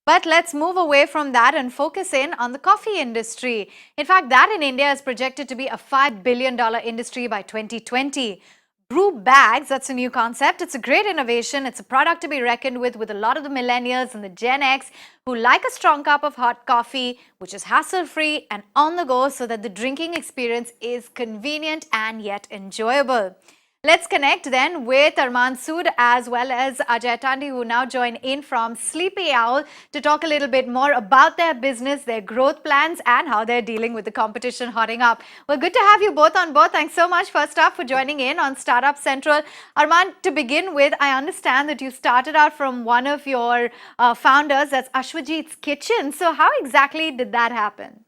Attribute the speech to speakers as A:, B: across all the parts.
A: But let's move away from that and focus in on the coffee industry. In fact, that in India is projected to be a $5 billion industry by 2020. Brew bags, that's a new concept. It's a great innovation. It's a product to be reckoned with a lot of the millennials and the Gen X who like a strong cup of hot coffee, which is hassle-free and on the go so that the drinking experience is convenient and yet enjoyable. Let's connect then with Arman Sood as well as Ajai Thandi, who now join in from Sleepyowl to talk a little bit more about their business, their growth plans, and how they're dealing with the competition hotting up. Well, good to have you both on board. Thanks so much, first up, for joining in on Startup Central. Arman, to begin with, I understand that you started out from one of your founders, that's Ashwajit's Kitchen. So how exactly did that happen?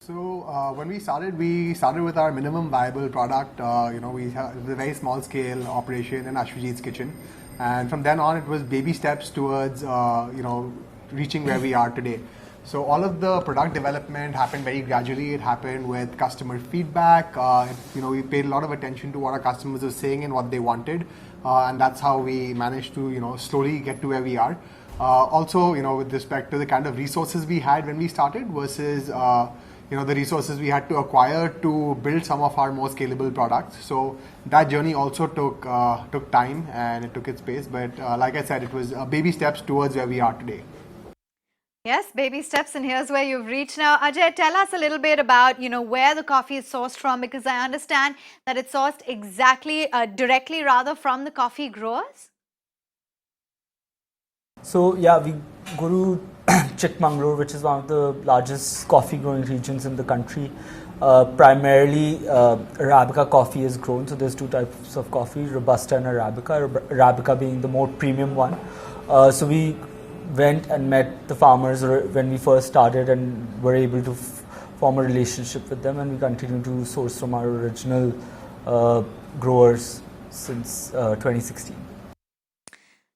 B: So when we started with our minimum viable product. It was a very small scale operation in Ashwajit's Kitchen, and from then on it was baby steps towards reaching where we are today. So all of the product development happened very gradually. It happened with customer feedback. We paid a lot of attention to what our customers were saying and what they wanted, and that's how we managed to slowly get to where we are. Also, with respect to the kind of resources we had when we started versus the resources we had to acquire to build some of our more scalable products. So that journey also took time and it took its pace. But like I said, it was baby steps towards where we are today.
A: Yes, baby steps, and here's where you've reached now. Ajay, tell us a little bit about, where the coffee is sourced from, because I understand that it's sourced directly rather from the coffee growers.
C: So yeah, we go to Chikmagalur, which is one of the largest coffee growing regions in the country. Primarily Arabica coffee is grown, so there's two types of coffee, Robusta and Arabica, Arabica being the more premium one. So we went and met the farmers when we first started and were able to form a relationship with them, and we continue to source from our original growers since 2016.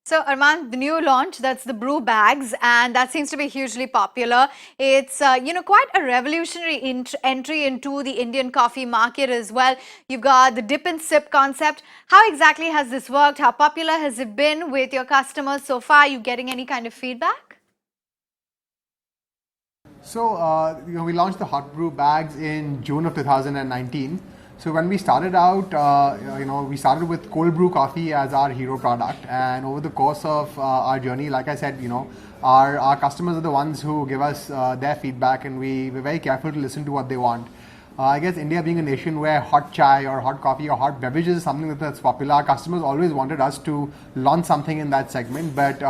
A: So Arman, the new launch, that's the Brew bags, and that seems to be hugely popular. It's quite a revolutionary entry into the Indian coffee market as well. You've got the dip and sip concept. How exactly has this worked? How popular has it been with your customers so far? Are you getting any kind of feedback?
B: So we launched the hot brew bags in June of 2019. So when we started out, we started with cold brew coffee as our hero product, and over the course of our journey, like I said, our customers are the ones who give us their feedback, and we're very careful to listen to what they want. I guess India being a nation where hot chai or hot coffee or hot beverages is something that's popular, our customers always wanted us to launch something in that segment, but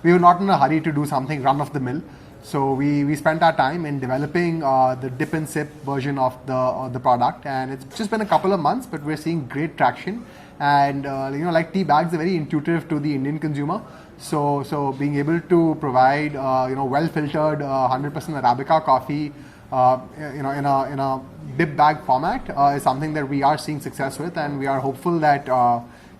B: we were not in a hurry to do something run of the mill. So we spent our time in developing the dip and sip version of the product, and it's just been a couple of months, but we're seeing great traction. And like tea bags are very intuitive to the Indian consumer. So being able to provide well filtered 100% Arabica coffee in a dip bag format is something that we are seeing success with, and we are hopeful that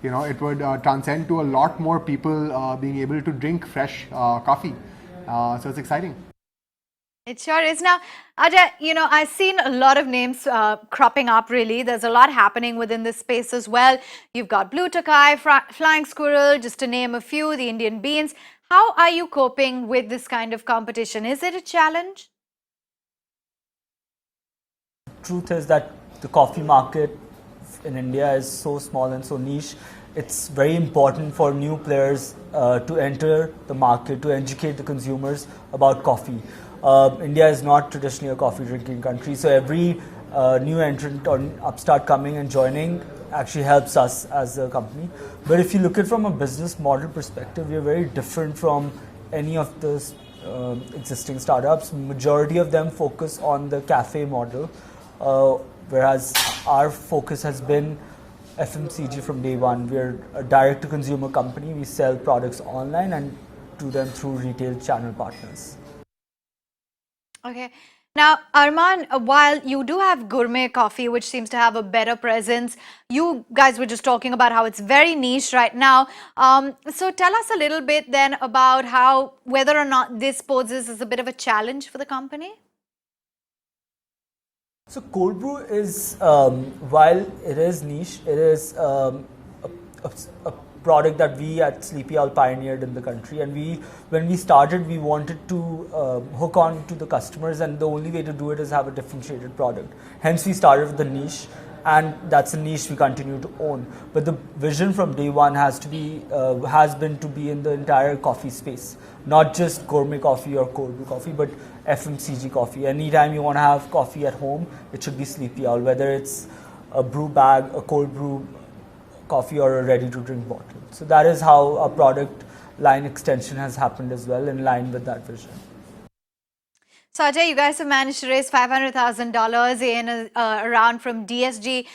B: it would transcend to a lot more people being able to drink fresh coffee. So it's exciting.
A: It sure is. Now, Ajay, I've seen a lot of names cropping up, really. There's a lot happening within this space as well. You've got Blue Takai, Flying Squirrel, just to name a few, the Indian Beans. How are you coping with this kind of competition? Is it a challenge?
C: Truth is that the coffee market in India is so small and so niche. It's very important for new players to enter the market, to educate the consumers about coffee. India is not traditionally a coffee drinking country, so every new entrant or upstart coming and joining actually helps us as a company. But if you look at it from a business model perspective, we are very different from any of the existing startups. Majority of them focus on the cafe model, whereas our focus has been FMCG from day one. We're a direct-to-consumer company. We sell products online and do them through retail channel partners.
A: Okay. Now, Arman, while you do have gourmet coffee, which seems to have a better presence, you guys were just talking about how it's very niche right now. So tell us a little bit then about whether or not this poses as a bit of a challenge for the company.
C: So cold brew is, while it is niche, it is a product that we at Sleepyowl pioneered in the country. And when we started, we wanted to hook on to the customers, and the only way to do it is have a differentiated product. Hence, we started with the niche, and that's a niche we continue to own. But the vision from day one has been to be in the entire coffee space, not just gourmet coffee or cold brew coffee, but FMCG coffee. Anytime you want to have coffee at home, it should be Sleepyowl, whether it's a brew bag, a cold brew coffee, or a ready-to-drink bottle. So that is how our product line extension has happened as well, in line with that vision.
A: So Ajay, you guys have managed to raise $500,000 in a round from DSG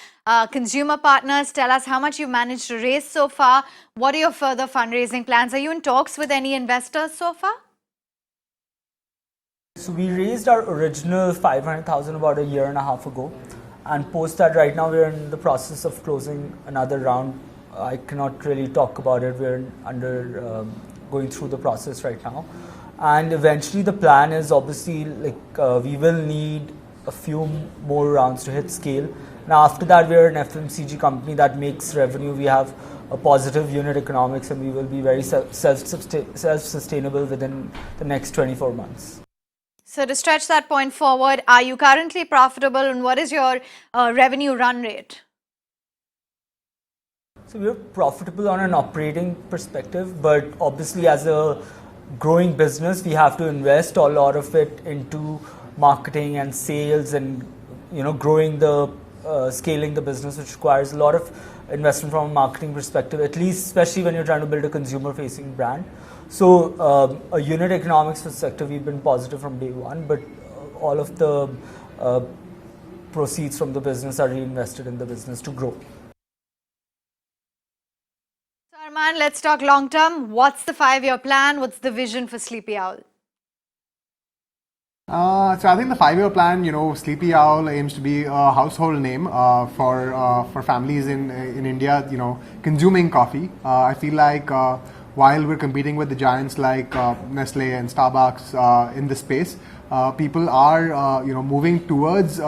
A: consumer partners. Tell us how much you managed to raise so far. What are your further fundraising plans? Are you in talks with any investors so far?
C: So we raised our original $500,000 about a year and a half ago. And post that, right now we're in the process of closing another round. I cannot really talk about it. We're going through the process right now. And eventually the plan is obviously we will need a few more rounds to hit scale. Now after that, we're an FMCG company that makes revenue. We have a positive unit economics, and we will be very self-sustainable within the next 24 months.
A: So to stretch that point forward, are you currently profitable, and what is your revenue run rate?
C: So we're profitable on an operating perspective, but obviously as a growing business, we have to invest a lot of it into marketing and sales, and growing scaling the business, which requires a lot of investment from a marketing perspective, at least especially when you're trying to build a consumer-facing brand. So a unit economics perspective, we've been positive from day one, but all of the proceeds from the business are reinvested in the business to grow.
A: So Arman, let's talk long term. What's the 5-year plan? What's the vision for Sleepyowl?
B: So I think the 5-year plan, Sleepyowl aims to be a household name for families in India, consuming coffee. I feel like while we're competing with the giants like Nestle and Starbucks in this space, people are moving towards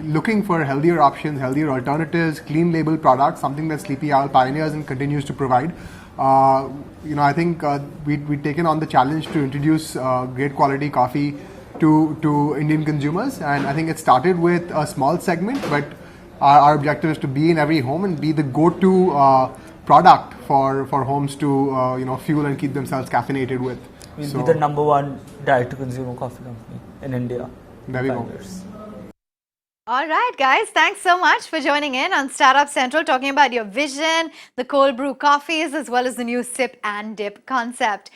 B: looking for healthier options, healthier alternatives, clean label products, something that Sleepyowl pioneers and continues to provide. I think we've taken on the challenge to introduce great quality coffee to Indian consumers, and I think it started with a small segment, but our objective is to be in every home and be the go-to product for homes to fuel and keep themselves caffeinated with.
C: We'll be the number one direct-to-consumer coffee company in India.
B: There we go.
A: All right, guys, thanks so much for joining in on Startup Central, talking about your vision, the cold brew coffees, as well as the new sip and dip concept.